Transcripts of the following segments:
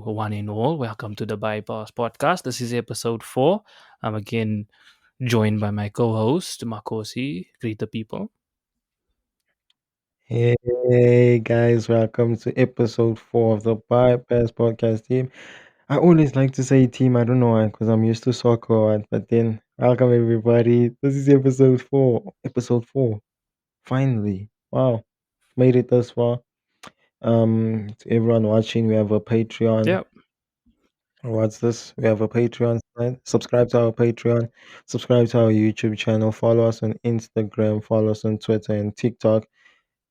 one and all. Welcome to the Bypass Podcast. This is episode 4. I'm again joined by my co host, Makhosi. Greet the people. Hey guys, welcome to episode 4 of the Bypass Podcast team. I always like to say team, I don't know why, because I'm used to soccer, but then welcome everybody. This is episode 4. Episode 4. Finally. Wow. Made it this far. To everyone watching, we have a Patreon. Yeah, What's this? We have a Patreon site. Subscribe to our Patreon. Subscribe to our YouTube channel. Follow us on Instagram. Follow us on Twitter and TikTok.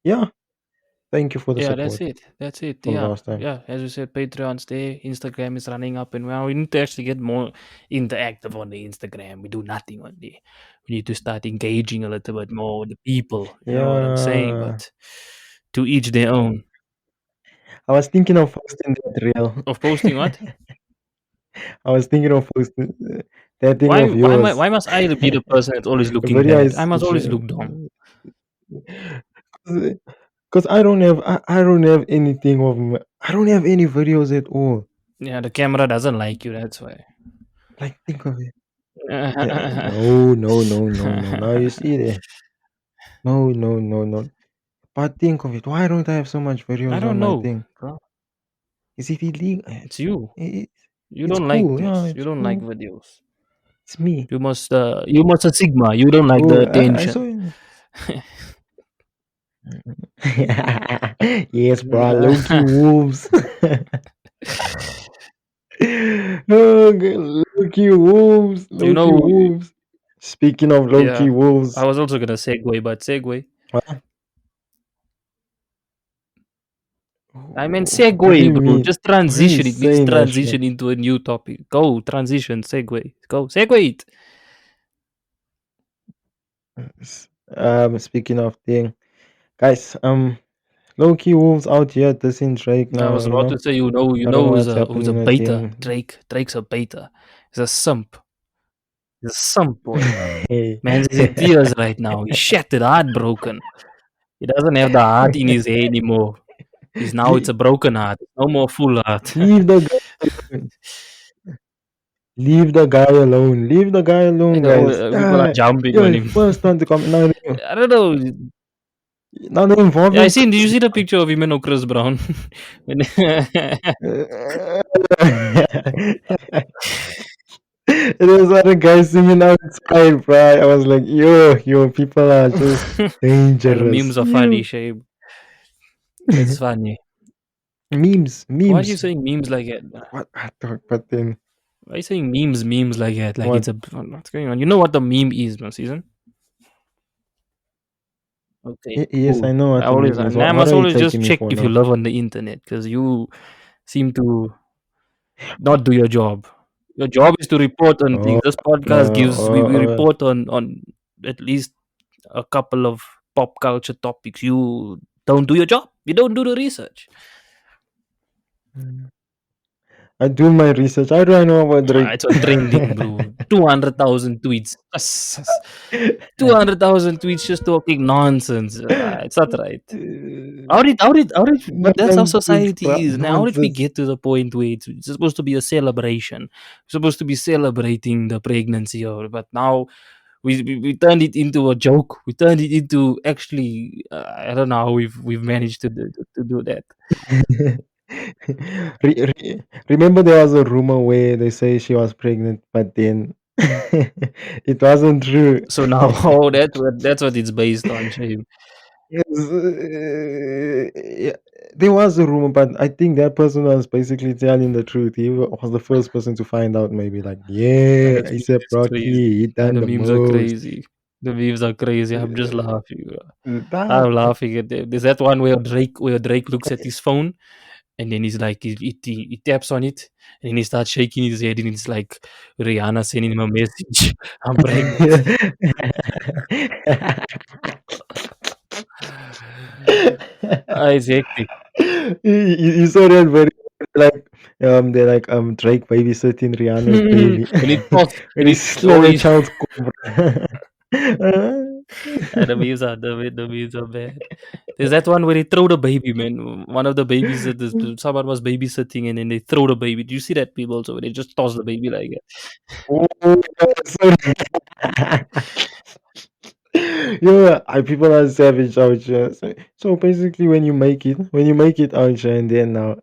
Yeah. Thank you for the yeah, that's support it. That's it. for the Yeah, last time. yeah. As you said, Patreon's there. Instagram is running up, and well, we need to actually get more interactive on the Instagram. We do nothing on there. We need to start engaging a little bit more with the people. You know what I'm saying? Yeah, But to each their own. I was thinking of posting that reel. Of posting what? I was thinking of posting that thing Why? of Why? yours. Why must I be the person that's always The looking video bad? I is must always look dumb. because I don't have anything of I don't have any videos at all. Yeah, the camera doesn't like you. That's why. Like think of it. Yeah, no, no, no, no, no. Now you see there. No, no, no, no. But think of it. Why don't I have so much I videos on don't my know, thing? bro. Is it illegal? It's you. It, You it's don't like cool. Yeah, this. You it's don't like cool. videos. It's me. You must. You must a Sigma. You don't like the Oh, I saw attention. it. Yes, bro. Loki Wolves. Oh, Loki Wolves. You Loki know. Wolves. Speaking of Loki Yeah. I Wolves, was also gonna segue, but segue. what, I mean what do segue, you bro. mean? Just What are you transition. It means saying, Ashwyn? transition into a new topic. Go transition. Segue. Go segue it. Speaking of thing, guys, Loki Wolves out here dissing Drake I now. was about to say, you I don't know, know who's what's a happening with beta. him. Drake's a beta. He's a simp. He's a simp boy. Hey. Man's is in tears right now. He's shattered, heartbroken. He doesn't have the heart in his head anymore. He's now it's Le- a broken heart. No more full heart. Leave the guy alone. Leave the guy alone. Leave the guy You alone, know, guys. people are jumping on You're him. first time to come. I don't know. Now they're Yeah, I involving. seen. Did you see the picture of him and Chris Brown? When- There's other guys singing outside, bro. I was like, yo, people are just Yeah, the dangerous. memes are funny, Shape. It's funny. Memes, Why are you memes. saying memes like that? What I thought, but then Why are you saying memes like that? Like what? it's a what's going on? You know what the meme is, man, season? Okay, Yes, cool. I know I what the always meme is. I What must are you always just taking me check for if you now? live on the internet because you seem to not do your job. Your job is to report on Oh, things. This podcast gives we report on at least a couple of pop culture topics. You don't do your job. You don't do the research. I do my research. How do I know about Ah, Drake? it's on trending, bro. 200,000 tweets. 200,000 tweets just talking nonsense. It's not right. But that's how Nonsense, society is now. How did we nonsense. get to the point where it's supposed to be a celebration? We're supposed to be celebrating the pregnancy, but now we turned it into a joke. We turned it into actually, I don't know how we've managed to do that. Remember, there was a rumor where they say she was pregnant, but then it wasn't true. So now, oh, that's what it's based on. Shame. Yes, yeah, there was a rumor, but I think that person was basically telling the truth. He was the first person to find out. Maybe like, Yeah, yeah, that I meme said is crazy. Rocky, he Yeah, done the the memes are most. crazy. The memes are crazy. I'm just laughing. That I'm laughing at them. There's that one where Drake looks at his phone and then he's like he taps on it and then he starts shaking his head and it's like Rihanna sending him a message. I'm pregnant. It's hectic. You saw that very like they're like Drake babysitting Rihanna's baby when he talks, when he so slid a child's cobra. The memes are bad. There's that one where they throw the baby, man. One of the babies that someone was babysitting, and then they throw the baby. Do you see that people also? Where they just toss the baby like that. Oh, so yeah, people are savage out here. So basically, when you make it out here, and then now,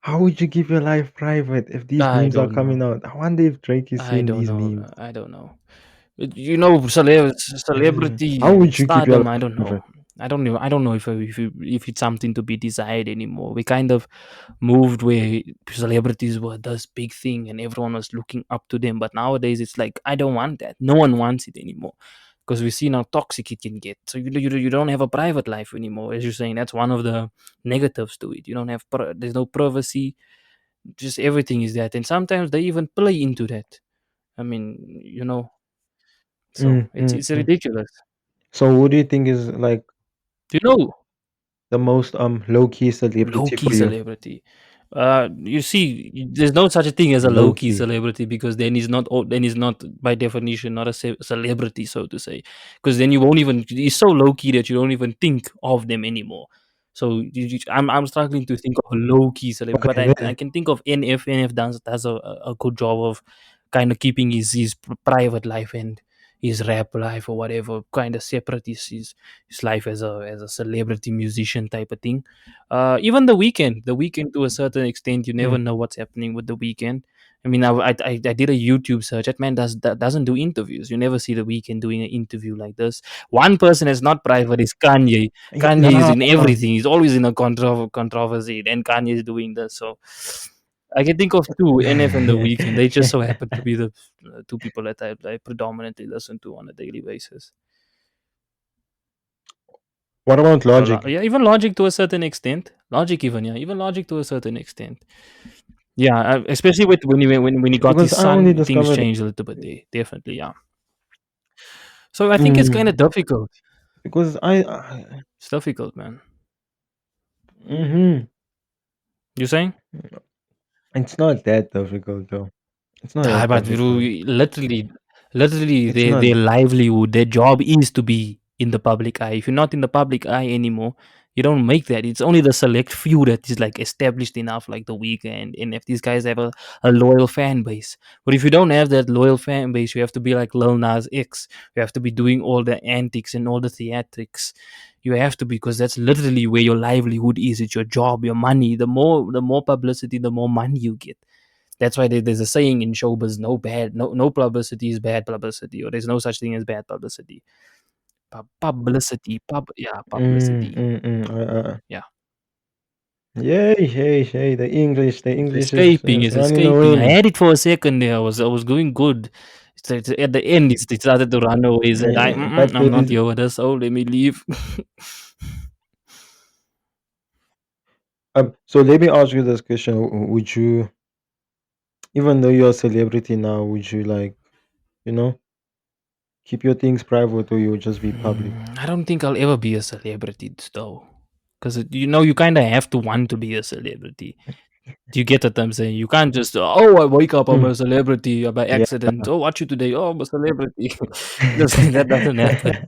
how would you keep your life private if these I memes are don't coming know. out? I wonder if Drake is I seeing don't these know. memes. I don't know. You know, How celebrity would you keep your stardom. I life don't know. private? I don't know. I don't know if it's something to be desired anymore. We kind of moved where celebrities were this big thing and everyone was looking up to them. But nowadays, it's like I don't want that. No one wants it anymore because we see how toxic it can get. So you don't have a private life anymore. As you're saying, that's one of the negatives to it. You don't have there's no privacy. Just everything is that, and sometimes they even play into that. I mean, so Mm, it's mm, it's mm. ridiculous. So, who do you think is like Do you know the most low key low celebrity key for you? celebrity? You see, there's no such a thing as a low Low key key. celebrity because then he's not by definition not a celebrity, so to say. Because then you won't even he's so low key that you don't even think of them anymore. So I'm struggling to think of a low key celebrity, but Okay, I then. can think of NF. NF does a good job of kind of keeping his private life and his rap life or whatever kind of separate his life as a celebrity musician type of thing. Even the weekend to a certain extent, you never Mm. know what's happening with the weekend. I mean, I did a YouTube search. That man doesn't do interviews. You never see the weekend doing an interview like this. One person that's not private is Kanye. Kanye is Nah, in everything. He's always in a controversy. And Kanye is doing this. So I can think of two, NF and the weekend. They just so happen to be the two people that I predominantly listen to on a daily basis. what about Logic? Yeah, even Logic to a certain extent. Logic even, yeah, even Logic to a certain extent. Yeah, especially with when he got Because his I only son, things discovered. changed a little bit there. Definitely, yeah. So I think it's kind Mm, of difficult. because It's difficult, man. mm-hmm. You saying? It's not that difficult though. It's not that But difficult. literally, It's not. their livelihood, their job is to be in the public eye. If you're not in the public eye anymore, you don't make that. It's only the select few that is like established enough, like the weekend, and if these guys have a loyal fan base. But if you don't have that loyal fan base, you have to be like Lil Nas X. You have to be doing all the antics and all the theatrics. You have to because that's literally where your livelihood is. It's your job, your money. The more publicity, the more money you get. That's why there's a saying in showbiz: no publicity is bad publicity, or there's no such thing as bad publicity. Publicity, yeah, Mm, publicity, mm, mm, yeah. yay, hey, hey, the It's English escaping, is it's running escaping. I away. had it for a second there. I was going good. At the end, it started to run away. Said, But I'm not here with us. Oh, let me leave. so let me ask you this question: Would you, even though you're a celebrity now, would you like, you know, keep your things private, or you would just be public? I don't think I'll ever be a celebrity though, because you kind of have to want to be a celebrity. Do you get what I'm saying? You can't just, oh, I wake up, I'm Mm, a celebrity by yeah. accident. Oh, what you today? Oh, I'm a celebrity. That doesn't happen.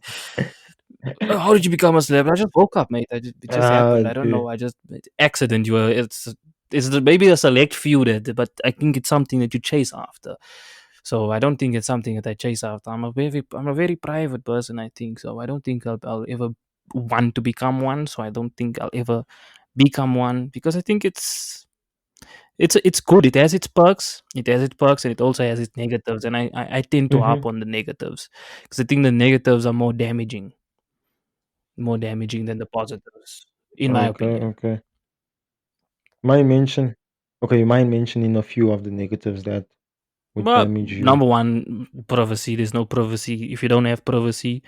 How did you become a celebrity? I just woke up, mate. It just happened. I don't Dude. know. Accident. Maybe a select few that, but I think it's something that you chase after. So I don't think it's something that I chase after. I'm a very private person. I think so. I don't think I'll ever want to become one. So I don't think I'll ever become one because I think it's good. It has its perks. It has its perks, and it also has its negatives. And I tend to Mm-hmm. harp on the negatives because I think the negatives are more damaging than the positives, in my Okay, opinion. okay. Mind mention. Okay, mind mentioning a few of the negatives that would But damage you. number one, privacy. There's no privacy. If you don't have privacy,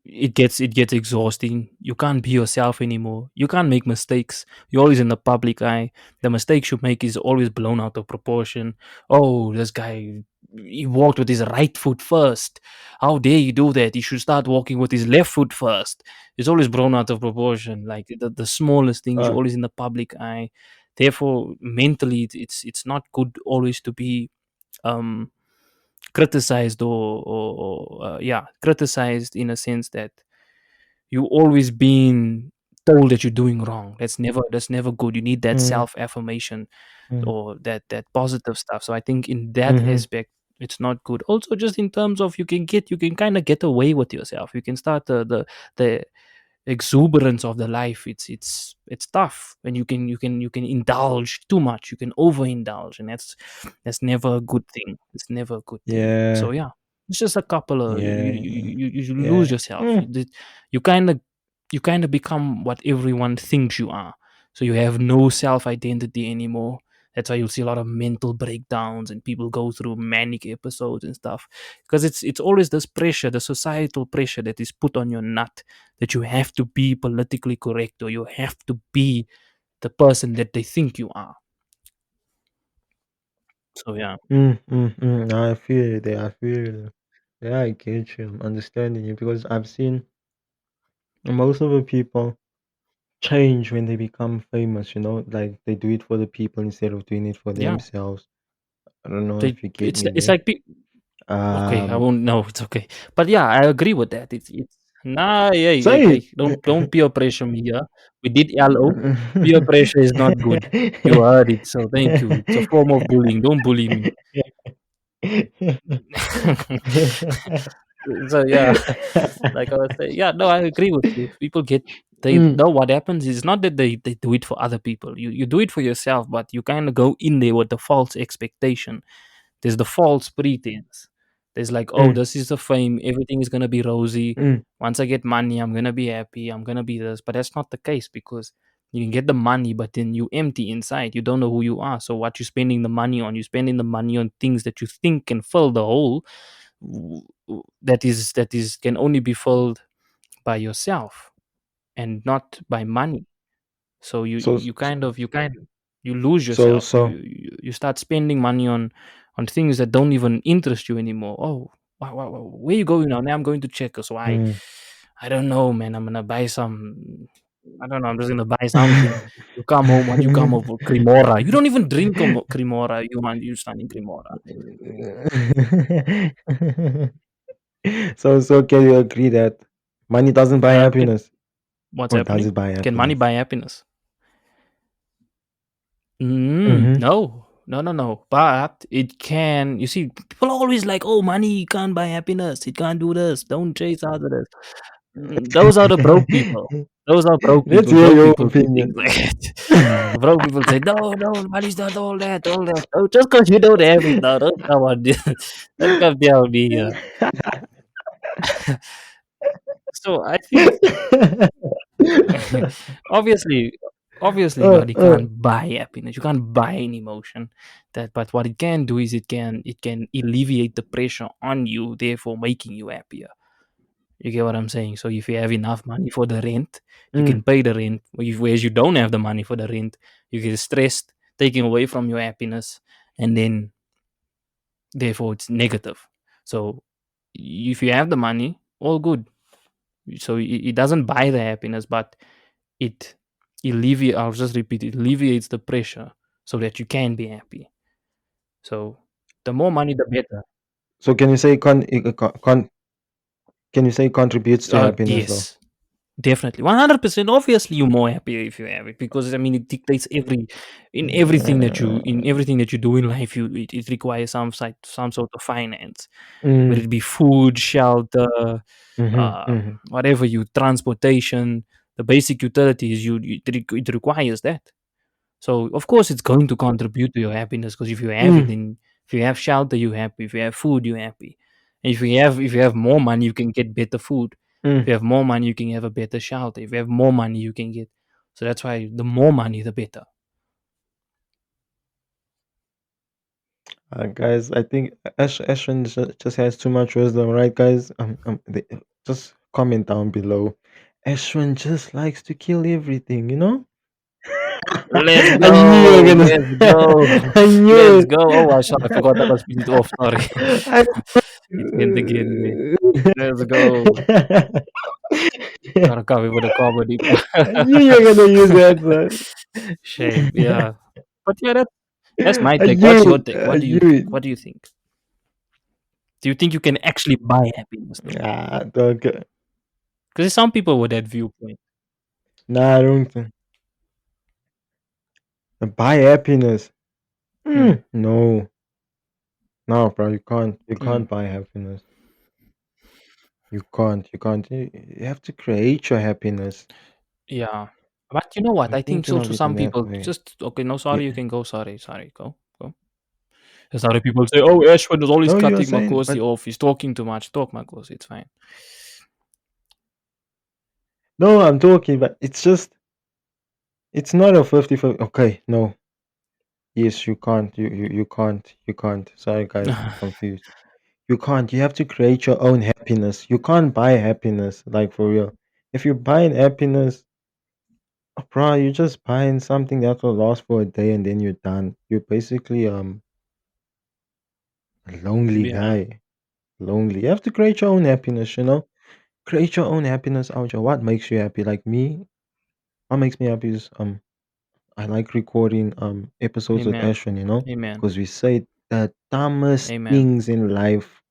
it gets exhausting. You can't be yourself anymore. You can't make mistakes. You're always in the public eye. The mistakes you make is always blown out of proportion. Oh, this guy, he walked with his right foot first. How dare you do that? He should start walking with his left foot first. It's always blown out of proportion. Like the smallest things, you're Uh, always in the public eye. Therefore, mentally, it's not good always to be um criticized or criticized in a sense that you always been told that you're doing wrong. That's never good. You need that Mm, self affirmation mm, or that positive stuff. So I think in that mhm, aspect, it's not good. Also, just in terms of you can kind of get away with yourself. You can start the exuberance of the life. It's tough, and you can indulge too much. You can overindulge, and that's never a good thing. It's never a good thing. yeah, So yeah, it's just a couple of yeah, yeah, you lose yeah. yourself. Mm. You kind of you kind of become what everyone thinks you are. So you have no self identity anymore. That's why you'll see a lot of mental breakdowns and people go through manic episodes and stuff, because it's always this pressure, the societal pressure that is put on your nut, that you have to be politically correct or you have to be the person that they think you are. So yeah, I feel it there. I feel it. Yeah, I get you. I'm understanding you because I've seen most of the people change when they become famous, like they do it for the people instead of doing it for yeah. themselves. I don't know They if you get it's me it's there. like okay, I Um, won't know. It's okay, but yeah, I agree with that. It's nah, yeah, hey, say hey, it. don't peer pressure me here. We did LO. Peer pressure is not good. You heard it, so thank you. It's a form of bullying. Don't bully me. So yeah, like I was saying, yeah, no, I agree with you. People get they Mm, know what happens is not that they do it for other people. You do it for yourself, but you kind of go in there with the false expectation. There's the false pretense. There's like, oh, mm, this is the fame. Everything is gonna be rosy. mm, Once I get money, I'm gonna be happy. I'm gonna be this. But that's not the case, because you can get the money, but then you empty inside. You don't know who you are. So what you spending the money on? You're spending the money on things that you think can fill the hole. That is can only be filled by yourself and not by money. So you so you kind of you lose so yourself. You so you start spending money on things that don't even interest you anymore. Oh, where you going now? Now I'm going to check. So mm. I don't know, man. I'm gonna buy some. I don't know. I'm just gonna buy something. You come home. What you come over? Cremora. You don't even drink Cremora. You stand in Cremora. So can you agree that money doesn't buy Can, happiness, what's or does happening? it buy Can money happiness? buy happiness? Mm-hmm. No, no, no, no. But it can. You see, people are always like, "Oh, money can't buy happiness. It can't do this. Don't chase after this." Those are the broke people. Those are broke Let's people. hear Broke your people do things opinion. like that. Broke people say, "No, no, money's not all that, all that." Oh, just because you don't have it, now, don't come on, don't come tell me. So I think obviously obviously uh, money uh, can't buy happiness. You can't buy an emotion. But what it can do is it can alleviate the pressure on you, therefore making you happier. You get what I'm saying? So if you have enough money for the rent, you mm, can pay the rent. Whereas you don't have the money for the rent, you get stressed, taking away from your happiness, and then therefore it's negative. So if you have the money, all good. So it doesn't buy the happiness, but it I'll just repeat, it alleviates the pressure so that you can be happy. So the more money, the better. so can you say contributes to happiness though? Yes, definitely, 100%. Obviously, you're more happy if you have it, because I mean, it dictates in everything that you do in life. It requires some sort of finance, whether Mm, it be food, shelter, mhm, mhm. whatever you transportation, the basic utilities. It requires that. So of course it's going to contribute to your happiness, because if you have it, Mm, then if you have shelter, you're happy. If you have food, you're happy. And if you have more money, you can get better food. If mm. you have more money, you can have a better shelter. If you have more money, you can get. So that's why the more money, the better. Guys, I think Ashwin just has too much wisdom, right, guys? Just comment down below. Ashwin just likes to kill everything, you know? Let's I knew you were go. gonna. Let's go. I knew Let's go. Oh, I forgot that was split off. Sorry. I It went again there. Let's go. Gotta cover with the comedy. I knew you were gonna use that one. Shame. Yeah. But yeah, that's my I take. knew What's your it. take? I What do you knew think? it. What do you think? Do you think you can actually buy happiness though? Ah, dog. Because there's some people with that viewpoint. Nah, I don't think. Buy happiness. Mm, No, no, bro. You can't. You mm, can't buy happiness. You can't. You can't. You have to create your happiness. yeah. But you know what? I'm I think thinking so of to it in some that people, way. just okay, no, sorry, you Yeah. can go. Sorry, sorry, go, go. There's other people say, oh, Ashwyn is always No, you are cutting saying, Makhosi but off. He's talking too much. Talk Makhosi, it's fine. no, I'm talking, but it's just, it's not a 50-50. Okay, no. Yes, you can't. You can't. You can't. Sorry, guys, I'm confused. You can't. You have to create your own happiness. You can't buy happiness, like for real. If you're buying happiness, bro, you're just buying something that will last for a day and then you're done. You're basically a lonely Yeah, guy. Lonely. You have to create your own happiness, you know? Create your own happiness out your what makes you happy. Like me, what makes me happy is I like recording episodes with amen, Ashwyn, you know, amen, because we say the dumbest amen, things in life.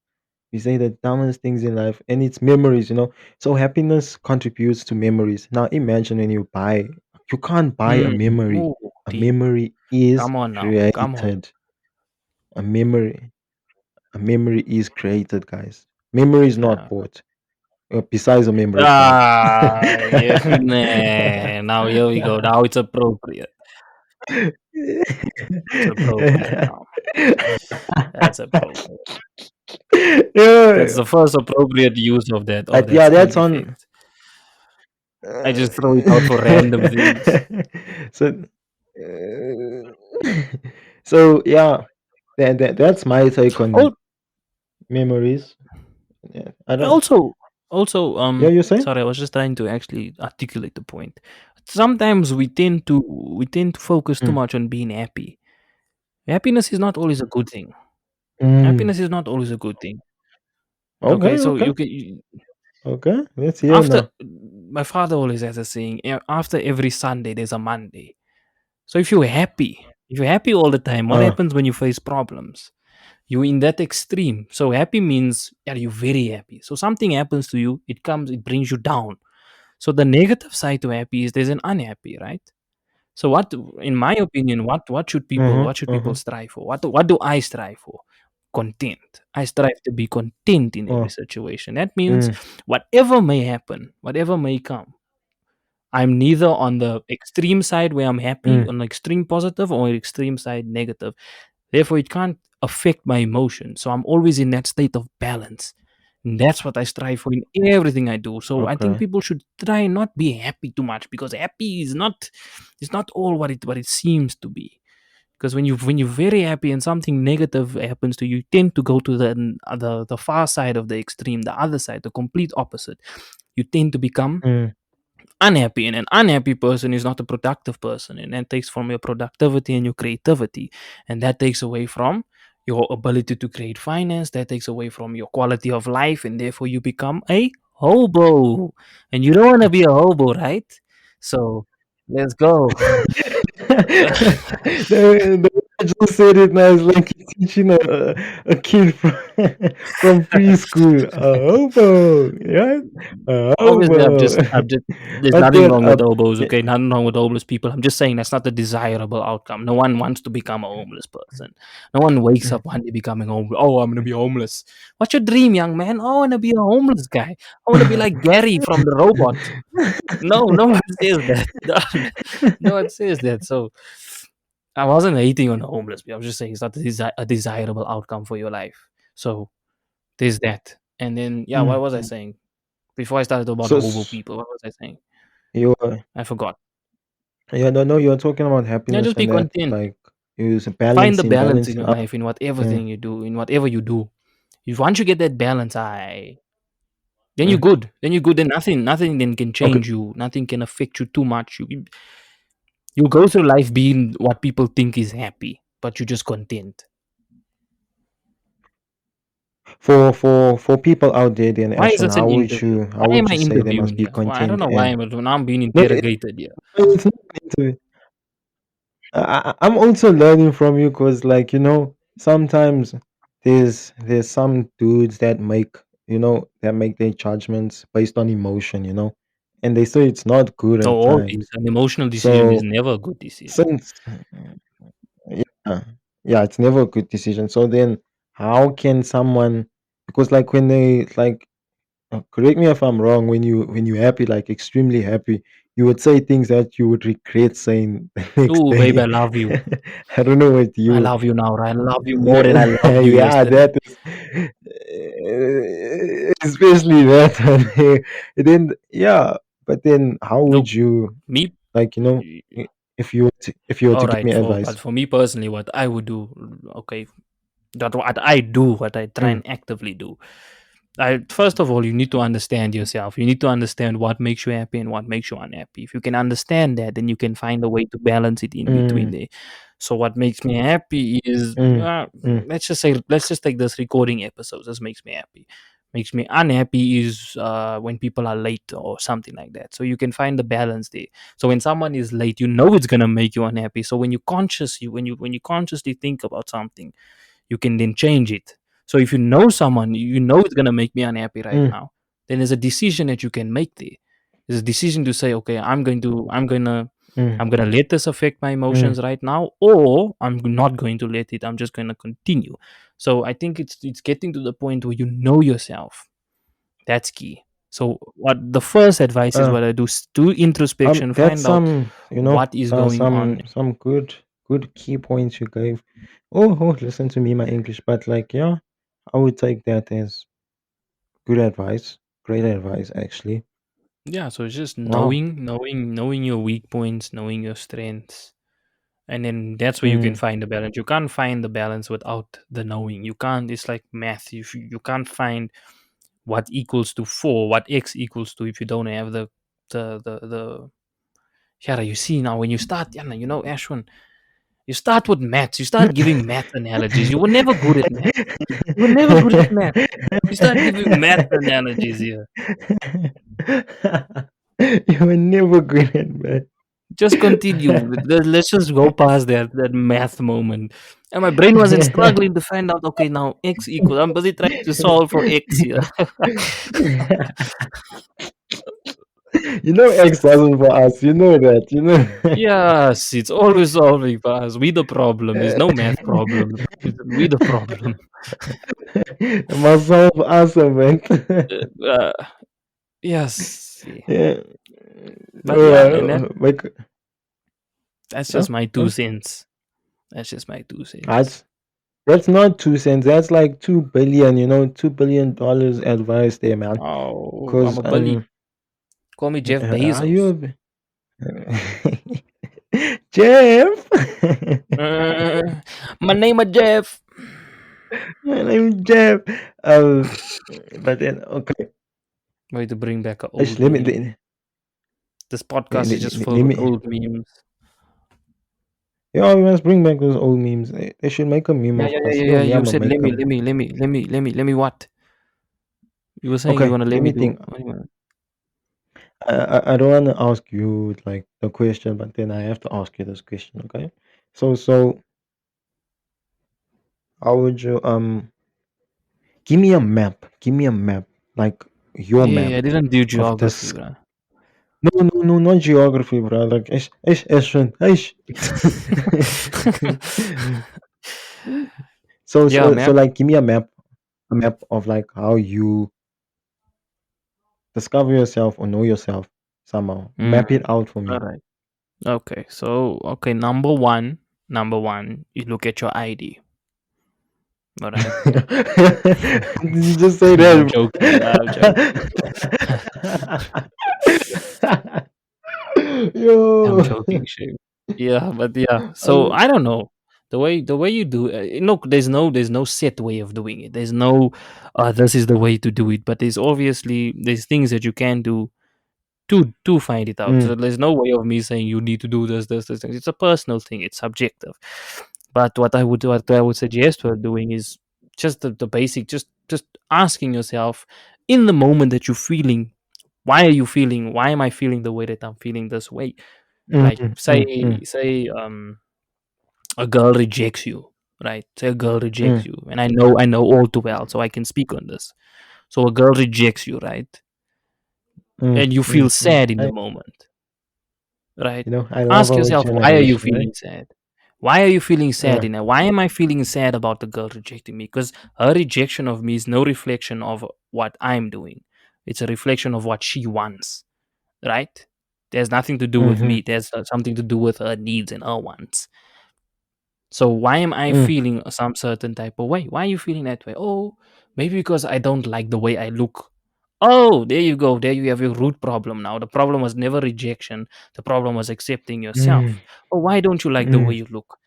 We say the dumbest things in life, and it's memories, you know. So happiness contributes to memories. Now imagine when you buy, you can't buy a memory. Oh, A deep. memory is Come on now, come on. created. A memory, a memory is created, guys. Memory is not Yeah. bought. Besides a memory card. Ah, yeah, nah. Now here we go. Now it's appropriate. It's appropriate now. That's appropriate. That's Yeah, the first appropriate use of but that yeah, skill that's on. effect. I just throw it out for random things. So, so yeah, that's my take on Oh, memories. Yeah, I don't. also, also, Yeah, you saying? sorry, I was just trying to actually articulate the point. Sometimes we tend to focus too Mm. much on being happy. Happiness is not always a good thing. Mm. Happiness is not always a good thing. Okay, Okay, so okay, you can okay. Let's hear after now. my father always has a saying, after every Sunday there's a Monday. So if you're happy all the time, what Uh, happens when you face problems? You in that extreme. So happy means are you very happy. So something happens to you, it brings you down. So the negative side to happy is there's an unhappy, right? So what, in my opinion, uh-huh, what should people uh-huh, strive for? What do I strive for? Content. I strive to be content in every uh, situation. That means mm, whatever may happen, whatever may come, I'm neither on the extreme side where I'm happy, mm. on the extreme positive, or extreme side negative. Therefore, it can't affect my emotions. So I'm always in that state of balance. And that's what I strive for in everything I do. So I think Okay. people should try and not be happy too much, because happy is not, it's not all what it seems to be. Because when you're very happy and something negative happens to you, you tend to go to the far side of the extreme, the other side, the complete opposite. You tend to become Mm, unhappy, and an unhappy person is not a productive person, and that takes from your productivity and your creativity, and that takes away from your ability to create finance, that takes away from your quality of life, and therefore you become a hobo, and you don't want to be a hobo, right? So let's go. the way I just said it now is like you're teaching a kid from from preschool. A hobo, right? A Obviously, hobo. I'm just, there's But nothing then, wrong with hobos, yeah, okay? Nothing wrong with homeless people. I'm just saying that's not a desirable outcome. No one wants to become a homeless person. No one wakes up one day becoming homeless. Oh, I'm gonna be homeless. What's your dream, young man? Oh, I wanna be a homeless guy. I wanna be like Gary from the robot. No, no one says that. No one says that. So I wasn't hating on homeless people. I was just saying it's not a desirable outcome for your life. So there's that. And then, yeah, what mm, was I mm. saying? Before I started about So hobo people, what was I saying? you I forgot. yeah, no, no, you're talking about Yeah, happiness just be and that, content. like, use Find the balance in balancing your out. life in whatever Mm, thing you do, in whatever you do. If once you get that balance, then you're mm. good. Then you're good. Then nothing then can Okay. change you. Nothing can affect you too much. You go through life being what people think is happy, but you're just content. For people out there, then Why is Ashwin, this an interview? how Why am would I you say they must interviewing be here? Well, I don't content know why and now I'm being no, interrogated here. it's not meant to be. I'm also learning from you because, like, you know, sometimes. there's some dudes that make their judgments based on emotion, and they say it's not good No, at always times. an emotional decision is So never a good decision. since yeah, yeah, it's never a good decision. So then, how can someone? Because like when they like, correct me if I'm wrong. When you're happy, like extremely happy, you would say things that you would regret saying the next Oh, babe, I day. love you. I don't know what I you. love you now. I love you more than I loved you Yeah, yesterday. that is especially that one. Then yeah, but then how would No, you me. like if you were to All give right, me for but advice? for me personally, what I would do, okay, that what I do, what I try Mm, and actively do. I first of all, you need to understand yourself. You need to understand what makes you happy and what makes you unhappy. If you can understand that, then you can find a way to balance it in between mm, there. So what makes me happy is, mm, mm, let's just take this recording episode. This makes me happy. Makes me unhappy is when people are late or something like that. So you can find the balance there. So when someone is late, you know it's gonna make you unhappy. So when you consciously think about something, you can then change it. So if you know someone, you know it's gonna make me unhappy right mm, now, then there's a decision that you can make there. There's a decision to say, okay, mm, I'm gonna let this affect my mm. emotions right now, or I'm not going to let it. I'm just gonna continue. So I think it's getting to the point where you know yourself. That's key. So what the first advice is Uh, what I do: do introspection, that's find out some what is going on. some good key points you gave. Oh, listen to me, my English, but like yeah, I would take that as good advice, great advice actually. Yeah, so it's just Wow. knowing your weak points, knowing your strengths, and then that's where you can Mm, find the balance. You can't find the balance without the knowing. You can't. It's like math. You can't find what equals to four, what x equals to, if you don't have the. Yeah, you see now when you start, yeah, Ashwin, you start with maths. You start giving math analogies. You were never good at math. You were never good at math. You start giving math analogies here. you were never good at math. Just continue. Let's just go past that math moment. And my brain wasn't struggling to find out. Okay, now x equals. I'm busy trying to solve for x here. X doesn't for us. You know that. Yes, it's always solving for us. We the problem. There's no math problem. We the problem. Myself awesome, Uh, yes, yeah. but yeah, man, Like, that's yeah, just my two yeah. cents. That's just my 2 cents. That's not 2 cents. That's like 2 billion. $2 billion advice there, man. Oh, I'm Because a bully. Call me Jeff are you Bezos. Jeff? My name is Jeff. My name is Jeff. Um, but then okay. Way to bring back an Ish, old meme. This podcast is just filled let with me. old memes. Yeah, we must bring back those old memes. They should make a meme Yeah, of yeah, yeah, us. yeah, Yo, yeah. me, You I'ma said make them. let me what? You were saying you Okay, wanna let let me me do think. I don't want to ask you like the question, but then I have to ask you this question. Okay. So how would you give me a map? Give me a map, like your Yeah, map I didn't do of geography, this. bro. No, no, no, not geography, bro. Like ish, Ashwyn, ish. Yeah, So map. like give me a map of like how you discover yourself or know yourself somehow. Mm, Map it out for all me. right. Okay. So okay, number one, you look at your ID. All right. Did you just say I'm that? joking. I'm joking. I'm Yo. joking, Shane. Yeah, but yeah. So Um, I don't know the way you do. Look, there's no set way of doing it. There's no, this is the way to do it. But there's things that you can do to find it out. So mm, there's no way of me saying you need to do this. It's a personal thing. It's subjective. But what I would suggest for doing is just the basic. Just asking yourself in the moment that you're feeling. Why are you feeling? Why am I feeling the way that I'm feeling this way? mm, Like mm, mm, say a girl rejects you. right? Say a girl rejects Mm, you, and I know all too well, so I can speak on this. So a girl rejects you, right? mm, And you feel mm, mm. sad in the moment, right? I love Ask our yourself, why are you generation, right? feeling sad? Why are you feeling sad Yeah. in it? Why am I feeling sad about the girl rejecting me? Because her rejection of me is no reflection of what I'm doing. It's a reflection of what she wants, right? There's nothing to do with Mm-hmm. me. There's something to do with her needs and her wants. So why am I Mm, feeling some certain type of way? Why are you feeling that way? Oh, maybe because I don't like the way I look. Oh, there you go. There you have your root problem now. The problem was never rejection. The problem was accepting mm, yourself. Oh, why don't you like the way mm, you look?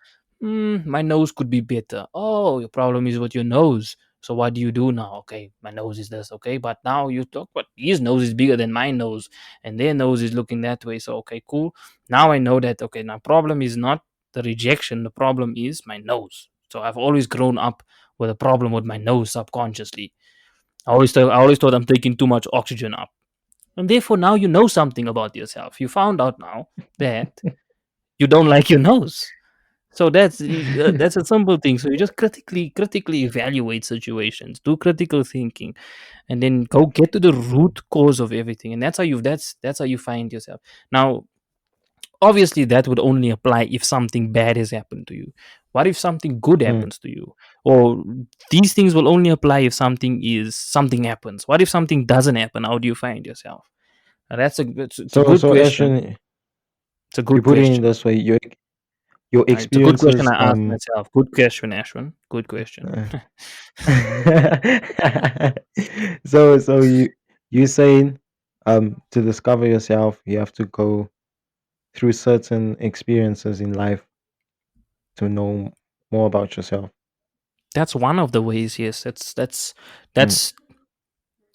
My nose could be better. Oh, your problem is with your nose. So what do you do now? Okay, my nose is this. Okay, but now you talk. But his nose is bigger than my nose, and their nose is looking that way. So okay, cool. Now I know that. Okay, now problem is not the rejection. The problem is my nose. So I've always grown up with a problem with my nose subconsciously. I always thought I'm taking too much oxygen up. And therefore now you know something about yourself. You found out now that you don't like your nose. So that's a simple thing. So you just critically evaluate situations, do critical thinking, and then go get to the root cause of everything. And that's how you find yourself. Now, obviously that would only apply if something bad has happened to you. What if something good mm. happens to you? Or these things will only apply if something happens. What if something doesn't happen? How do you find yourself? It's a So, good so question. Ashwin, It's a you good put it in question. this way, your It's a good question experiences, I asked myself. Good question, Ashwin. Good question. uh, so you saying, to discover yourself, you have to go through certain experiences in life to know more about yourself. That's one of the ways. Yes, Mm, that's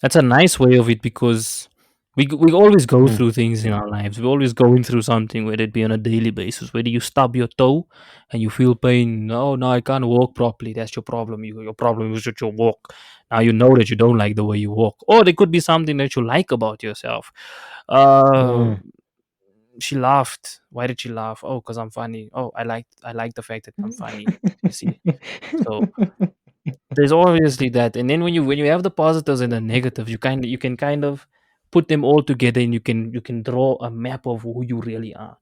that's a nice way of it because we always go mm, through things in our lives. We're always going through something, whether it be on a daily basis. Whether you stub your toe and you feel pain, no, I can't walk properly. That's your problem. Your problem is that you walk. Now you know that you don't like the way you walk, or there could be something that you like about yourself. Uh, mm. she laughed. Why did she laugh? Oh, because I'm funny. Oh, I like the fact that I'm funny. You see, so there's obviously that, and then when you have the positives and the negatives, you can kind of put them all together, and you can draw a map of who you really are.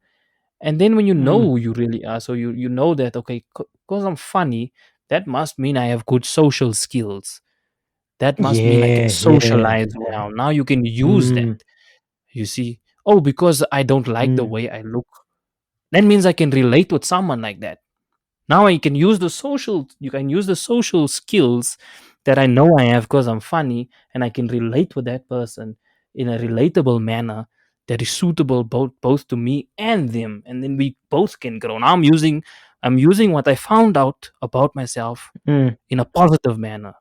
And then when you know Mm. who you really are, so you know that, okay, because I'm funny, that must mean I have good social skills. That must mean I can Yeah, yeah. socialize well. Now you can use that. Mm, You see, oh, because I don't like the mm, way I look, that means I can relate with someone like that. Now you can use the social skills that I know I have because I'm funny, and I can relate with that person in a relatable manner that is suitable both to me and them, and then we both can grow. Now I'm using what I found out about myself mm. in a positive manner.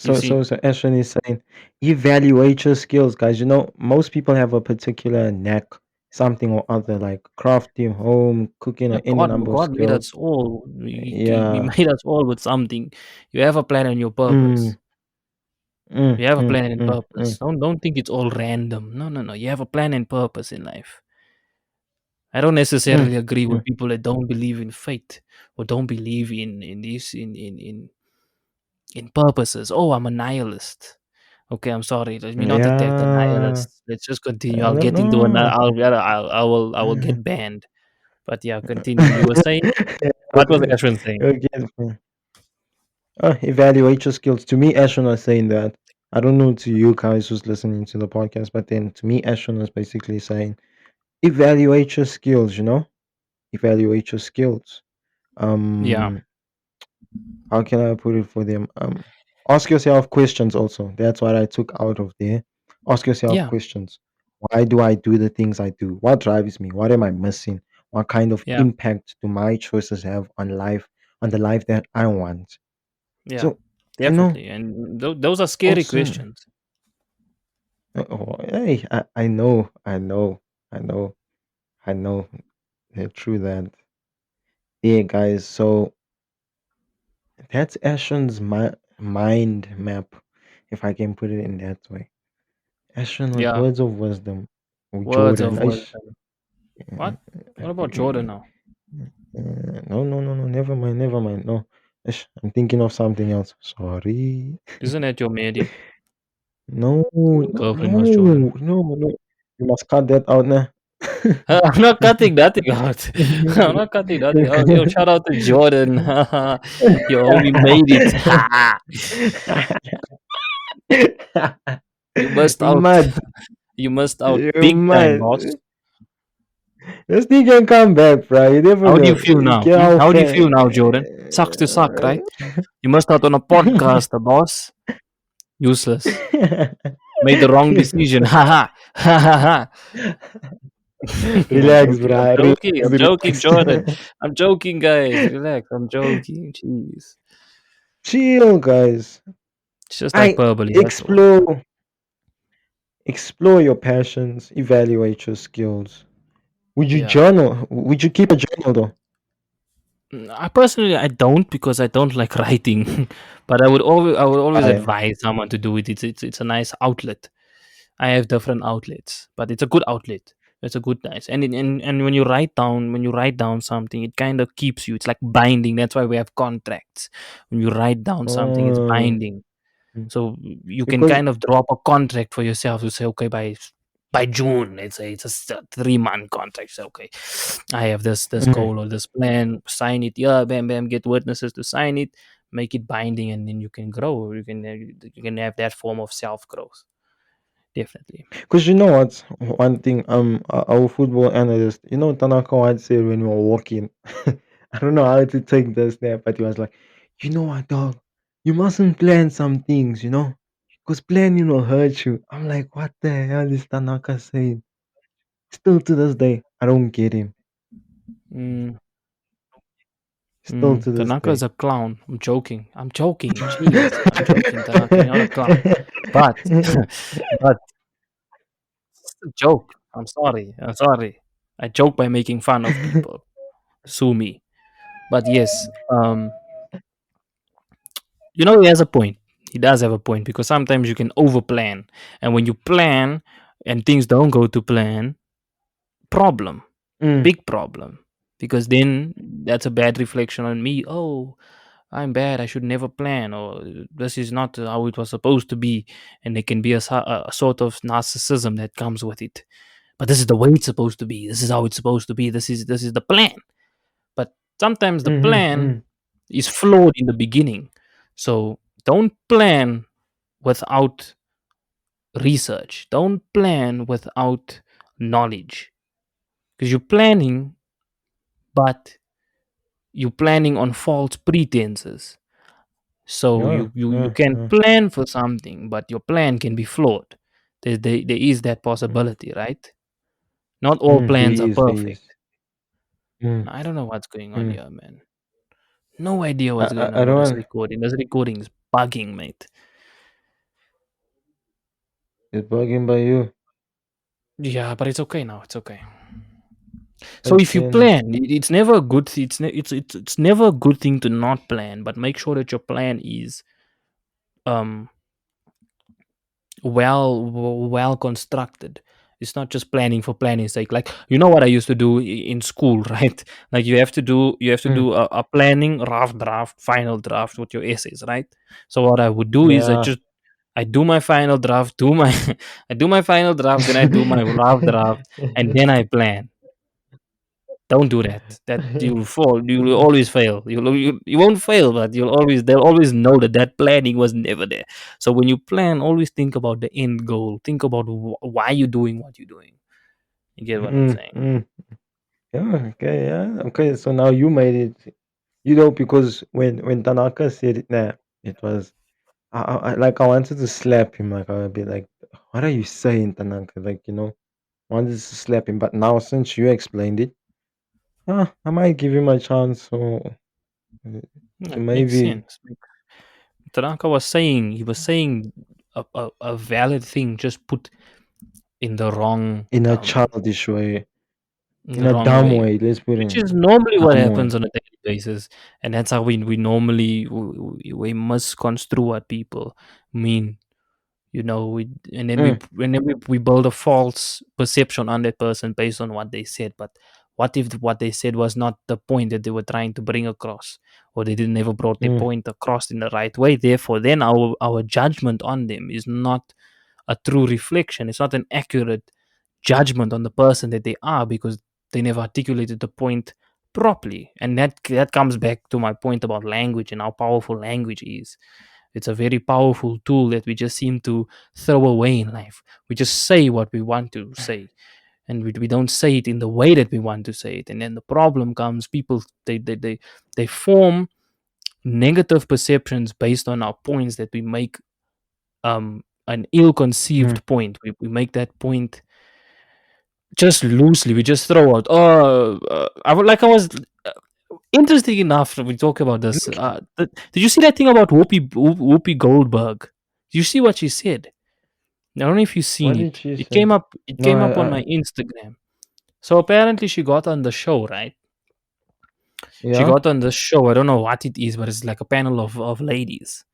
You see, So Ashwin is saying, evaluate your skills, guys. You know, most people have a particular knack, something or other, like crafting, home, cooking, yeah, or any God number of God made skills. us all. He Yeah. made us all with something. You have a plan and your Mm, purpose. mm, You have a mm, plan and mm, purpose. mm, Don't think it's all random. No, no, no. You have a plan and purpose in life. I don't mm, necessarily agree mm. with people that don't believe in fate or don't believe in purposes. Oh, I'm a nihilist. Okay, I'm sorry. Let me not attack the Yeah. nihilists. Let's just continue. I I'll don't get into an. know. I will get banned. But yeah, continue. You were saying Yeah, what was Ashwin saying? okay. Evaluate your skills. To me, Ashwin was saying that. I don't know to you guys who's listening to the podcast, but then to me, Ashwin was basically saying, evaluate your skills, evaluate your skills. Yeah, Um, how can I put it for them? Ask yourself questions also. That's what I took out of there. Ask yourself yeah, questions. Why do I do the things I do? What drives me? What am I missing? What kind of yeah, impact do my choices have on the life that I want? yeah. So, you know, Definitely. And those are scary also, questions. oh, hey, I know, I know. Yeah, true that. Yeah, guys. So that's Ashton's mind map, if I can put it in that way. Ashton with Yeah. words of wisdom. Oh, Words Jordan. of wisdom. What? What about Jordan now? No, no, no, no. Never mind. Never mind. No. Ish, I'm thinking of something else. Sorry. Isn't that your Mary? No, Your no, girlfriend was no, Jordan. no, no. You must cut that out now. I'm not cutting nothing out. I'm not cutting nothing out. Yo, shout out to Jordan. Yo, we made it. You must You out. mad. You must out You big time, mad. boss. This thing can come back, bro. You never How do you know. feel now? Get how How do you feel fan. now, Jordan? Sucks to suck, right? You must out on a podcast, the boss. Useless. Made the wrong decision. Ha ha. Ha ha ha. I'm Relax, joking. I'm bro. joking. Relax, I'm joking, relax. Jordan. I'm joking, guys. Relax. I'm joking. Jeez. Chill, guys. It's just I hyperbole, that's all. explore your passions, evaluate your skills. Would you Yeah. journal? Would you keep a journal though? I personally I don't because I don't like writing, but I would always I advise someone to do it. It's a nice outlet. I have different outlets, but it's a good outlet. It's a good nice and when you write down something, it kind of keeps you. It's like binding. That's why we have contracts. When you write down something, it's oh, binding. So you can because kind of drop a contract for yourself to say, okay, by June, let's say it's a 3 month contract. So okay, I have this mm, goal or this plan. Sign it, yeah, bam, bam. Get witnesses to sign it, make it binding, and then you can grow. You can have that form of self growth. Definitely. because you know what? One thing, our football analyst, Tanaka once said when we were walking, I don't know how to take this there, but he was like, you know what, dog? You mustn't plan some things, because planning will hurt you. I'm like, what the hell is Tanaka saying? Still to this day, I don't get him. Mm, Still to this Tanaka is day. a clown. I'm joking. I'm joking. Jeez, I'm joking. Tanaka, you're not a clown. But, but it's a joke. I'm sorry. I'm sorry. I joke by making fun of people. Sue me. But yes, he has a point. He does have a point because sometimes you can overplan, and when you plan and things don't go to plan, problem, Mm, big problem, because then that's a bad reflection on me. Oh, I'm bad. I should never plan, or this is not how it was supposed to be, and there can be a sort of narcissism that comes with it. But this is the way it's supposed to be. This is how it's supposed to be. This is the plan. But sometimes the mhm, plan mm. is flawed in the beginning. So don't plan without research. Don't plan without knowledge. Because but you're planning on false pretenses. So Yeah, you yeah, can yeah. plan for something, but your plan can be flawed. There is that Mm, possibility, right? Not all there plans are is, there is. perfect. Mm, I don't know what's going on mm. here, man. No idea I, what's going I, I on with this don't. recording. This recording is bugging, mate. It's bugging by you. Yeah, but it's okay now. It's okay. So But if you then, plan, it's never a good. It's never a good thing to not plan, but make sure that your plan is um well constructed. It's not just planning for planning's sake. Like what I used to do in school, right? Like you have to do mm, a planning, rough draft, final draft with your essays, right? So what I would do is yeah. I do my final draft, do my I do my final draft, then I do my rough draft, and then I plan. Don't do that. That you'll fall. You'll always fail. You won't fail, but they'll always know that planning was never there. So when you plan, always think about the end goal. Think about why you're doing what you're doing. You get what I'm Mm, saying? mm. Yeah, okay, yeah. Okay, so now you made it. Because when Tanaka said it, nah, it was like I wanted to slap him. Like I would be like, "What are you saying, Tanaka?" Like I wanted to slap him. But now since you explained it, I might give him a chance. So Yeah, it makes maybe sense. Tanaka was saying he was saying a valid thing, just put in the wrong in a um childish way, in in the a wrong dumb way. way. Let's put it Which in is normally a what dumb happens way. on a daily basis, and that's how we normally we misconstrue what people mean. And then we Mm, and then we build a false perception on that person based on what they said. But What if what they said was not the point that they were trying to bring across, or they didn't never brought their mm, point across in the right way? Therefore, then our judgment on them is not a true reflection. It's not an accurate judgment on the person that they are, because they never articulated the point properly. And that comes back to my point about language and how powerful language is. It's a very powerful tool that we just seem to throw away in life. We just say what we want to say, and we don't say it in the way that we want to say it. And then the problem comes, people, they form negative perceptions based on our points that we make, an mm. ill-conceived point. We make that point just loosely. We just throw out. Oh, I would like. I was interesting enough. We talk about this. Did you see that thing about Whoopi Goldberg? Did you see what she said? I don't know if you've seen What did it. she It say? came up. It No, came up on my Instagram. So apparently she got on the show, right? She yeah. got on the show. I don't know what it is, but it's like a panel of ladies,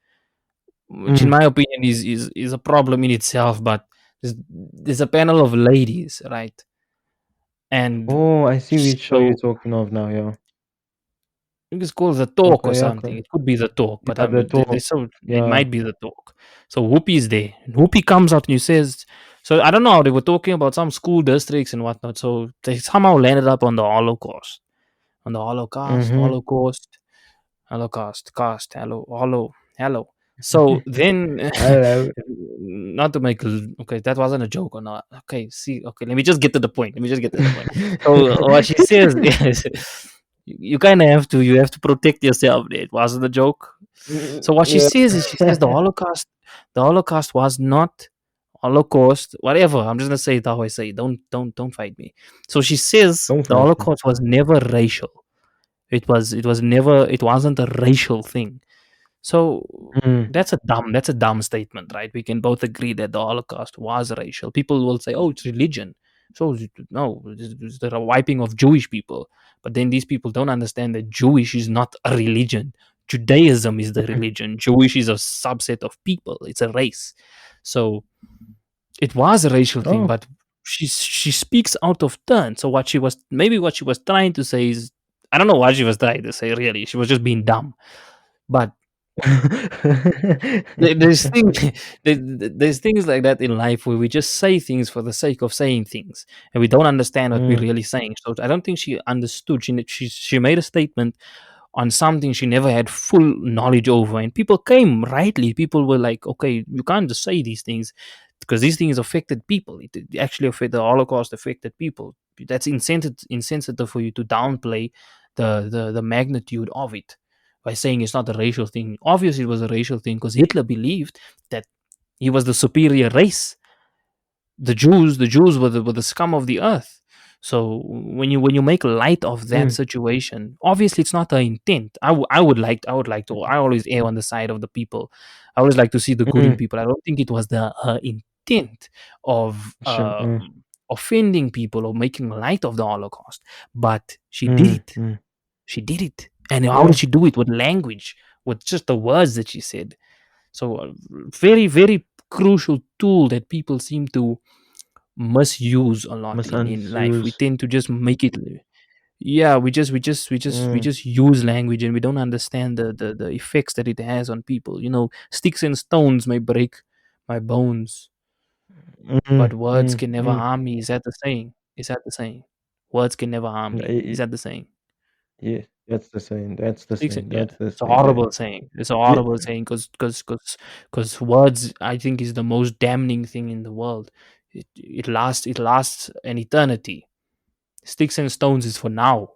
which in Mm. my opinion is a problem in itself. But there's a panel of ladies, right? And Oh, I see which show you're so talking of now. Yeah. I think it's called the talk or Okay. something. Okay. It could be the talk, but Yeah. The they talk. so it Yeah. might be the talk. So Whoopi is there. And Whoopi comes out and he says, so I don't know. They were talking about some school districts and whatnot. So they somehow landed up on the Holocaust, on the Holocaust, Mm-hmm. Holocaust, Holocaust, cast, hello, hello, hello. So then, Hello. not to make okay, that wasn't a joke or not. Okay, see, okay, let me just get to the point. Let me just get to the point. So what she says is, you kind of have to, you have to protect yourself. It wasn't a joke. So what she Yeah. says is, she says the Holocaust was not Holocaust, whatever. I'm just gonna say it how I say it. Don't fight me. So she says Don't the fight me. Holocaust was never racial. It was never, it wasn't a racial thing. So Mm. that's a dumb statement, right? We can both agree that the Holocaust was racial. People will say, "Oh, it's religion." So no, it's the wiping of Jewish people. But then these people don't understand that Jewish is not a religion. Judaism is the Mm. religion. Jewish is a subset of people. It's a race. So it was a racial thing, Oh. but she speaks out of turn. So what she was trying to say is, I don't know what she was trying to say. Really, she was just being dumb. But there's things there's things like that in life where we just say things for the sake of saying things, and we don't understand what we're Mm. really saying. So I don't think she understood. She made a statement on something she never had full knowledge over, and people came rightly. People were like, okay, you can't just say these things because these things affected people. It actually affected, the Holocaust affected people. That's insensitive for you to downplay the magnitude of it by saying it's not a racial thing. Obviously it was a racial thing because Hitler believed that he was the superior race. The Jews were the scum of the earth. So when you make light of that Mm. situation, obviously it's not the intent. I would like to, I always err on the side of the people. I always like to see the good in Mm. people. I don't think it was the her intent of Sure. Mm. offending people or making light of the Holocaust, but she did Mm. it. Mm. She did it. And how did Yeah. she do it? With language, with just the words that she said. So very, very crucial tool that people seem to misuse a lot in life. We Misuse. tend to just make it, yeah, we Mm. just use language, and we don't understand the effects that it has on people. Sticks and stones may break my bones, Mm. but words Mm. can never Mm. harm me. Is that the saying? Is that the saying? Words can never harm me. Is that the saying? Yeah, that's the saying. That's the Sticks saying. yeah, That's the it's a saying. That. horrible saying. It's a Yeah. horrible saying because words, I think, is the most damning thing in the world. It lasts an eternity. Sticks and stones is for now.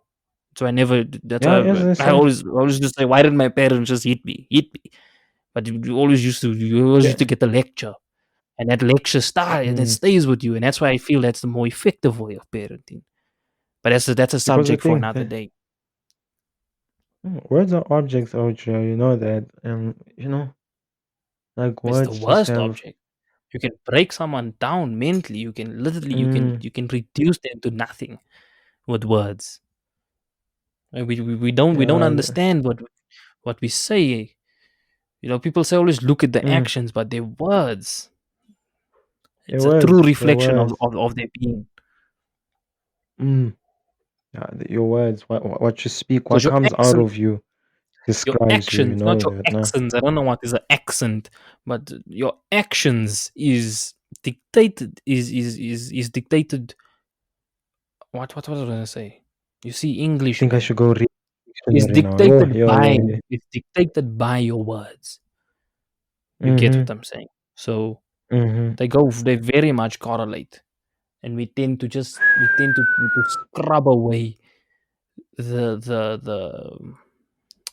So I never. That's Yeah. why As I I say. always just say, why didn't my parents just hit me? But you always used to Yeah. get a lecture, and that lecture that Mm. stays with you, and that's why I feel that's the more effective way of parenting. But that's a Because the subject for thing, another day. words are objects out there. You know that. Like It's the words just worst have. object. You can break someone down mentally. You can literally, Mm. you can reduce them to nothing with words. And we don't Yeah. understand what we say. People say always look at the Mm. actions, but their words. It It's a true was. It reflection of was. of, of their being. Mm. Your words, what you speak, Because what comes out of you your describes you. You actions, not know your that, nah. accents. I don't know what is an accent, but your actions is dictated is dictated. What was I gonna say? You see, I English, think I man, should go read is dictionary now. dictated by Yo. it's dictated by your words. You get Mm-hmm. what I'm saying? So Mm-hmm. they very much correlate, and we tend to scrub away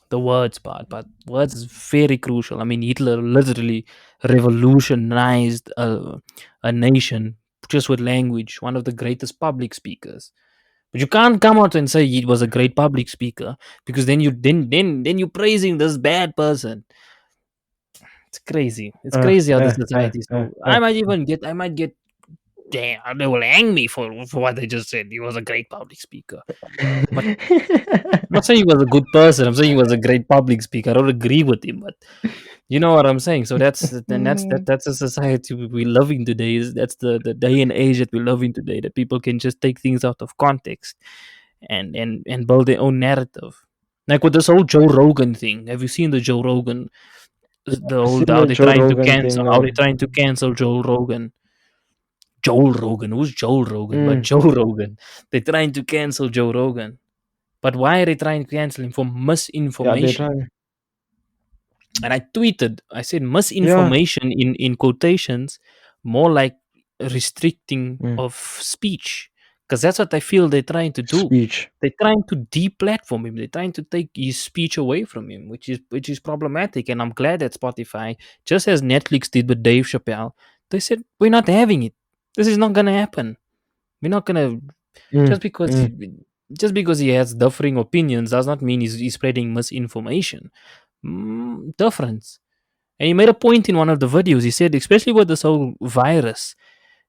the words part, but words is very crucial. I mean, Hitler literally revolutionized a nation just with language. One of the greatest public speakers. But you can't come out and say he was a great public speaker because then you're praising this bad person. It's crazy. It's Uh, crazy how the uh, uh, society. uh, So uh. I might get. Damn, they will hang me for what they just said. He was a great public speaker. But I'm not saying he was a good person. I'm saying he was a great public speaker. I don't agree with him, but you know what I'm saying. So that's a society we live in today. That's the day and age that we live in today. That people can just take things out of context and build their own narrative. Like with this whole Joe Rogan thing. Have you seen the Joe Rogan? The whole Seen the Joe Rogan thing how now. they're trying to cancel Joe Rogan. Joel Rogan. Who's Joel Rogan? But Mm. Joe Rogan. They're trying to cancel Joe Rogan. But why are they trying to cancel him? For Yeah, they're misinformation. trying. And I tweeted, I said Yeah. misinformation in quotations, more like restricting Mm. of speech. Because that's what I feel they're trying to do. Speech. They're trying to deplatform him. They're trying to take his speech away from him, which is problematic. And I'm glad that Spotify, just as Netflix did with Dave Chappelle, they said we're not having it. This is not gonna happen. We're not gonna Mm. just because Mm. just because he has differing opinions does not mean he's spreading misinformation. Difference. And he made a point in one of the videos. He said, especially with this whole virus,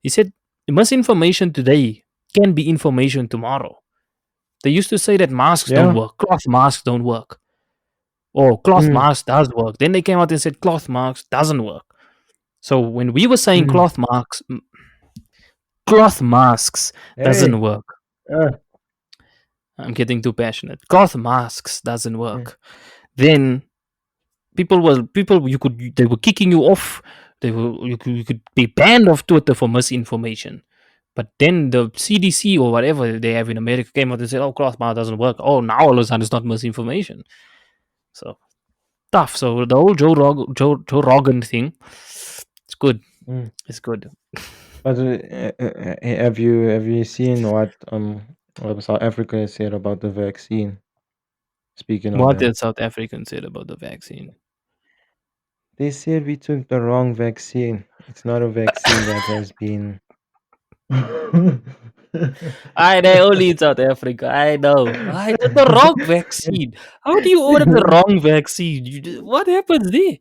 he said misinformation today can be information tomorrow. They used to say that masks don't Yeah. work, cloth masks don't work, or cloth Mm. masks does work. Then they came out and said cloth masks doesn't work. So when we were saying Mm. cloth masks Hey. doesn't work. Uh, I'm getting too passionate. Cloth masks doesn't mm. work. Then people they were kicking you off. You could be banned off Twitter for misinformation. But then the CDC or whatever they have in America came out and said, "Oh, cloth mask doesn't work." Oh, now all of a sudden it's not misinformation. So tough. So the whole Joe Rogan thing, it's good. Mm. It's good. But have you seen what South Africa has said about the vaccine? Speaking of What that, did South Africans said about the vaccine? they said we took the wrong vaccine. It's not a vaccine that has been. I they only in South Africa. I know. I did the wrong vaccine. How do you order the wrong vaccine? What happens there?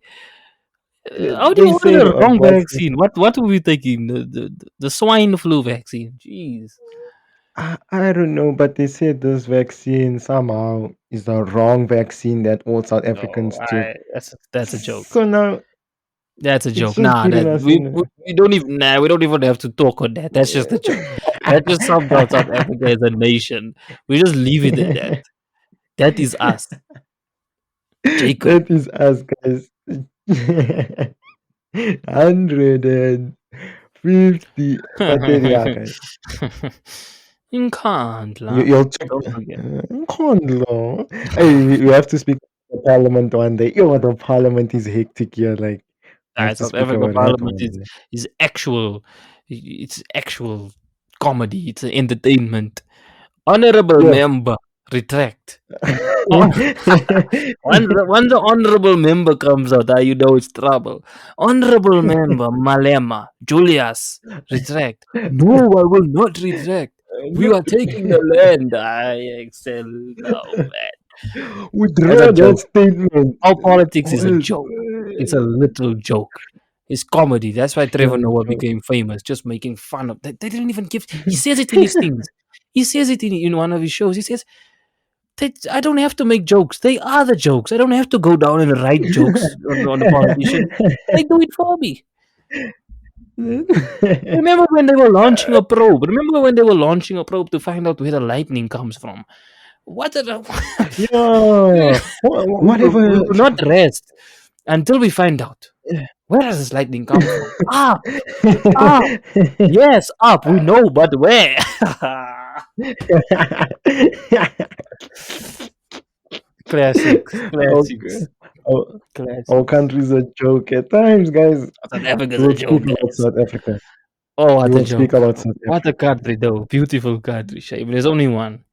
How do you They order said the wrong what's this? vaccine? What were we taking? The swine flu vaccine. Jeez. I don't know, but they said this vaccine somehow is the wrong vaccine that all South No, Africans took. that's a joke. So now That's a it's joke. just Nah, putting that us in. we don't even we don't even have to talk on that. That's just a joke. That just sums out South Africa as a nation. We just leave it at that. That is us, Jacob. That is us, guys. 150. But then, yeah, guys. In Kandla. You'll check. Don't forget. Kondlo. Hey, we have to speak to the parliament one day. Yo, the parliament is hectic here. Like, I have to South speak Africa about that Parliament one day. is actual. It's actual comedy. It's entertainment. Honorable Yo. member, retract. Oh, once the honorable member comes out, you know it's trouble. Honorable member Malema, Julius, retract. No, I will not retract. We No. are taking the land. I excel. No, man. That's a Withdraw that joke. statement. Our politics is a What? joke. It's a literal joke. It's comedy. That's why Trevor Pure Noah joke. became famous, just making fun of that. They didn't even give. He says it in his things. He says it in one of his shows. He says, I don't have to make jokes. They are the jokes. I don't have to go down and write jokes on the politician. They do it for me. Remember when they were launching a probe? Remember when they were launching a probe to find out where the lightning comes from? What the Yeah. we Whatever. will not rest until we find out where does this lightning come from? Up, up, yes, up. We know, but where? Classics, Okay. classics, Our, our classics. country's a joke at times, guys. South Africa's We a will speak joke, about guys. South Africa. Oh, We what a will speak joke! about South What a Africa. country, though. Beautiful country. Shape. There's only one.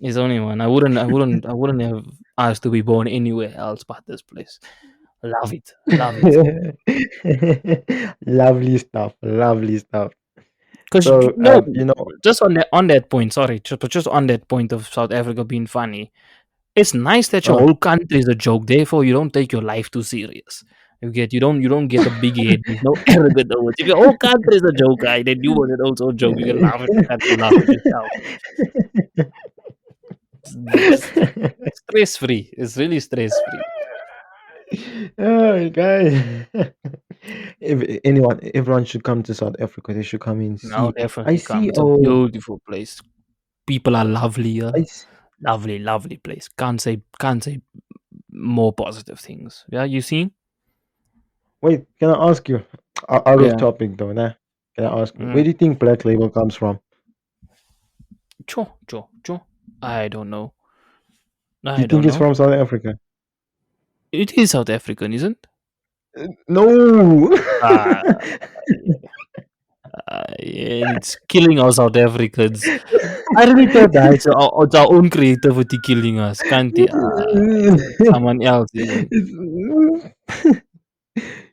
There's only one. I wouldn't have asked to be born anywhere else but this place. Love it. Love it. Lovely stuff. Lovely stuff. Because So, no, you know, just on that point. Sorry, just on that point of South Africa being funny. It's nice that your uh, whole country is a joke. Therefore, you don't take your life too serious. You don't get a big head. There's no arrogant over it. If your whole country is a joke, guy, then you want it also a joke. You can laugh at the country, laugh at yourself. Stress free. It's really stress free. oh, guys. If anyone, everyone should come to South Africa. They should come and No, see. I definitely come. see. It's a Oh, beautiful place. People are lovely I here. s- Lovely, lovely place. Can't say more positive things. Yeah, you seen? wait. Can I ask you? Out of Yeah. topic though, nah. Can I ask you? Mm. Where do you think Black Label comes from? Sure, sure, sure. I don't know. Do you I think don't it's know. from South Africa? It is South African, isn't? No. Ah, and it's killing us South Africans. I really thought that it's our own creativity killing us. Can't it? Someone else isn't. it's,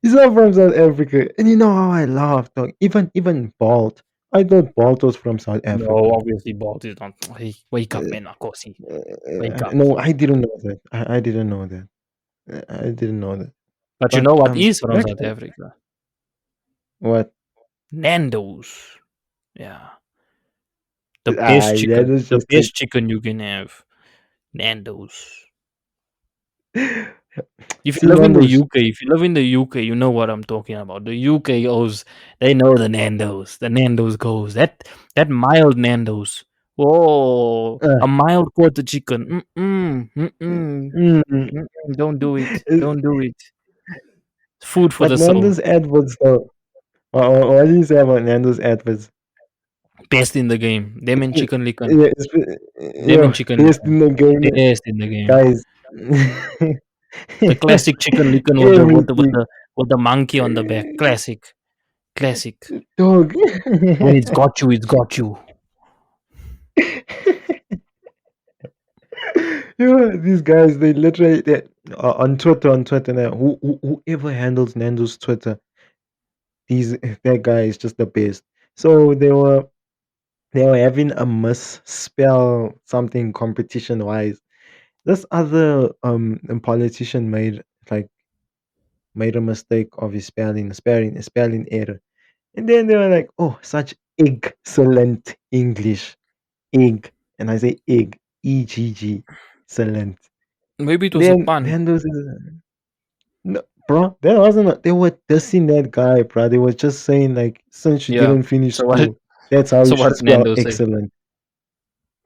it's not from South Africa. And you know how I laughed, dog. Even Bolt. I thought Bolt was from South No, Africa. obviously, Bolt is not. Hey, wake up, man, Makhosi. Wake up. No, I didn't know that. I didn't know that. I didn't know that. But you But know what is from Black South Africa? what? Nando's. Yeah, the best That chicken. was The just it. best chicken you can have. Nando's. If you See, live in the Nando's. UK, if you live in the UK, you know what I'm talking about. The UK owes, they know the Nando's. The Nando's goes. That mild Nando's. Whoa, Uh, a mild quarter chicken. Mm-mm, mm-mm, mm, mm-mm. Don't do it. uh, Don't do it. Food for but the soul. Nando's adverts though. What do you say about Nando's adverts? Best in the game. Them and chicken licken. Yeah, Them and yeah, chicken best licken. in the game, Best in the game. guys. The classic chicken licken with the with the with Everything, the with the monkey on the back. Classic. Classic. dog. When it's got you, it's got you. These guys, they literally on Twitter now. Whoever handles Nando's Twitter, that guy is just the best. So they were having a misspell something competition wise. This other politician like made a mistake of his spelling error. And then they were like, oh, such excellent English. Egg. And I say egg. EGG. Excellent. Maybe it was a Then pun. Nando's is no, bro, that wasn't they were dissing that guy, bro. They were just saying like since you Yeah. didn't finish So what did school, that's how you so what should did spell Nando say? excellent.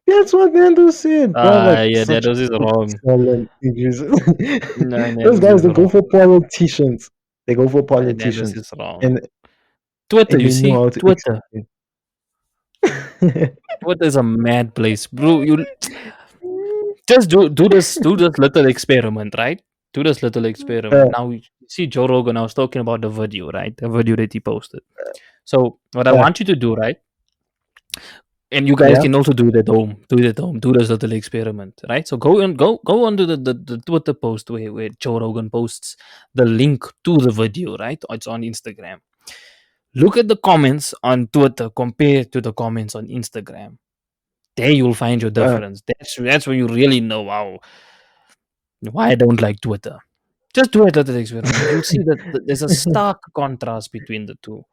That's what Nando said, bro. Like Yeah, such Nando is wrong. excellent English. No, Those Nando guys is they go wrong. for politicians. They go for Nando politicians. is wrong. And Twitter, and you they know see, how to Twitter. explain. Twitter is a mad place, bro. You just do this little experiment, right? Do this little experiment. uh, Now you see Joe Rogan. I was talking about the video, right? The video that he posted. So what I uh, want you to do, right? And you guys yeah. can also do it at home. Do it at home. Do this little experiment, right? So go onto the Twitter post where Joe Rogan posts the link to the video, right? It's on Instagram. Look at the comments on Twitter compared to the comments on Instagram. There you'll find your Uh, difference. That's when you really know why I don't like Twitter. Just do a little experiment. You'll see that there's a stark contrast between the two.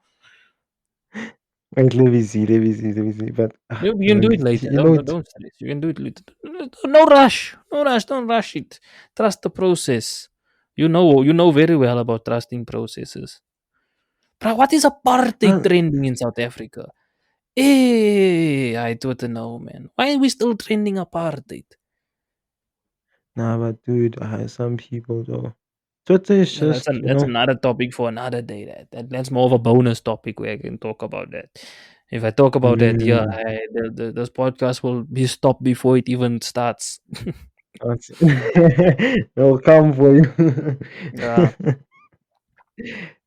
Wait, let me see, let me see, let me see. But You can let do me it see. later. You Don't know don't, don't stress. You can do it later. No rush. No rush. Don't rush it. Trust the process. You know very well about trusting processes. Bro, what is apartheid Uh, trending in South Africa? Hey, I don't know, man. Why are we still trending apartheid? nah, but dude, some people though. Twitter is No, that's just, that's another topic for another day. That's more of a bonus topic where I can talk about that. If I talk about that here, mm, this podcast will be stopped before it even starts. that's they'll come for you. Yeah,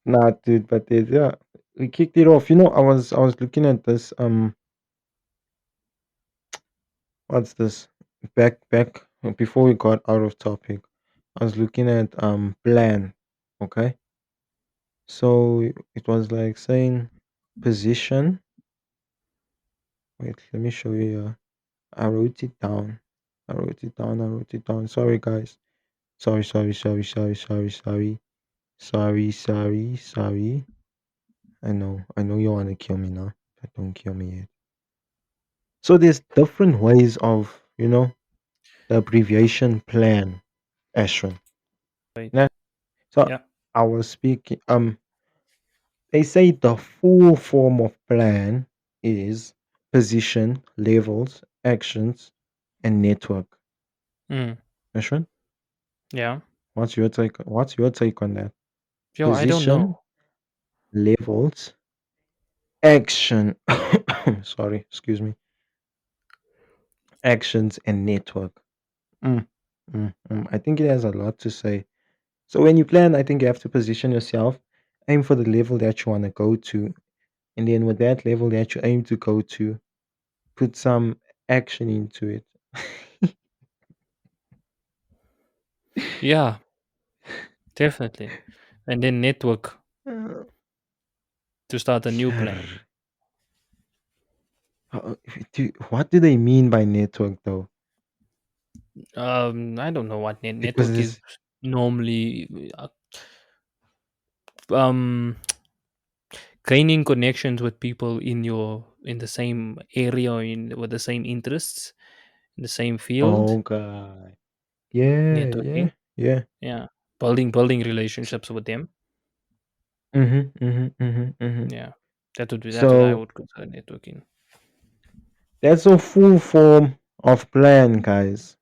Nah, dude, but yeah, we kicked it off. You know, I was looking at this. What's this? Back before we got out of topic, I was looking at plan. Okay, so it was like saying position. Wait, let me show you. I wrote it down. I wrote it down. I wrote it down. Sorry, guys. Sorry, sorry, sorry, sorry, sorry, sorry, sorry, sorry, sorry. I know you want to kill me now, but don't kill me yet. So there's different ways of, the abbreviation plan, Ashwin. right. Yeah. So Yeah. I was speaking. They say the full form of plan is position, levels, actions, and network. Mm, Ashwin, yeah. What's your take on that? Yo, I don't Position, know. levels, action. Sorry, excuse me. Actions and network. Mm, I think it has a lot to say. So when you plan, I think you have to position yourself, aim for the level that you want to go to, and then with that level that you aim to go to, put some action into it. Yeah, definitely. And then network Uh, to start a new plan. what do they mean by network though? I don't know what Because network is it's normally. Um, Gaining connections with people in the same area or in with the same interests in the same field. oh god, yeah, Networking. yeah, yeah. Yeah, building relationships with them. Mm-hmm. Yeah, that's what I So would consider networking. that's a full form of plan, guys.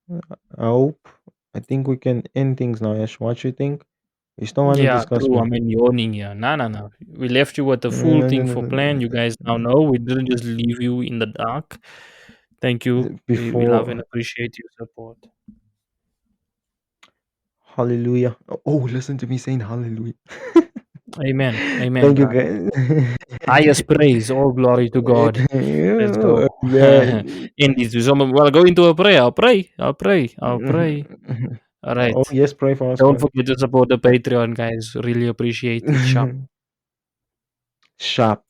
I hope. I think we can end things now, Ash. What you think? You still want to Yeah, discuss true. I more? mean, yawning here. No, no, no. We left you with the full No, no, thing no, for no, plan. You guys now know we didn't just leave you in the dark. Thank you. We love and before appreciate your support. hallelujah. Oh, listen to me saying hallelujah. Amen. Amen, Thank you, brother. guys. Highest praise, all glory to God. Let's Yeah, go. man. Indeed, so someone well go into a prayer. I'll pray. I'll pray. I'll pray. All right. Oh, yes, pray for us, Don't man. forget to support the Patreon, guys. Really appreciate it. Sharp. Sharp.